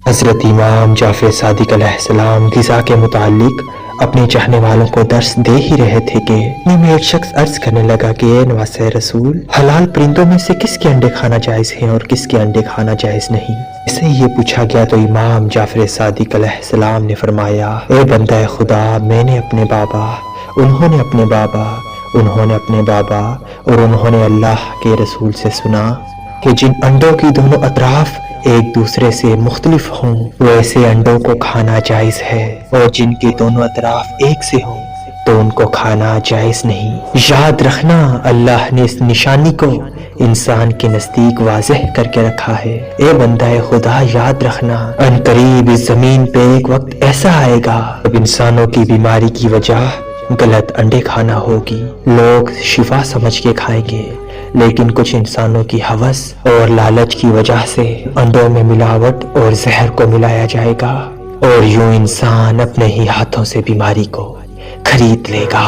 حضرت امام جعفر صادق علیہ السلام غذا کے متعلق اپنے چاہنے والوں کو درس دے ہی رہے تھے کہ اتنے میں ایک شخص عرض کرنے لگا کہ اے نواسہ رسول، حلال پرندوں میں سے کس کے انڈے کھانا جائز ہیں اور کس کے انڈے کھانا جائز نہیں؟ اسے یہ پوچھا گیا تو امام جعفر صادق علیہ السلام نے فرمایا، اے بندہ خدا، میں نے اپنے بابا، انہوں نے اپنے بابا، انہوں نے اپنے بابا اور انہوں نے اللہ کے رسول سے سنا کہ جن انڈوں کی دونوں اطراف ایک دوسرے سے مختلف ہوں وہ ایسے انڈوں کو کھانا جائز ہے، اور جن کے دونوں اطراف ایک سے ہوں تو ان کو کھانا جائز نہیں۔ یاد رکھنا، اللہ نے اس نشانی کو انسان کے نزدیک واضح کر کے رکھا ہے۔ اے بندہ خدا، یاد رکھنا، ان قریب اس زمین پہ ایک وقت ایسا آئے گا جب انسانوں کی بیماری کی وجہ غلط انڈے کھانا ہوگی۔ لوگ شفا سمجھ کے کھائیں گے، لیکن کچھ انسانوں کی ہوس اور لالچ کی وجہ سے انڈوں میں ملاوٹ اور زہر کو ملایا جائے گا، اور یوں انسان اپنے ہی ہاتھوں سے بیماری کو خرید لے گا۔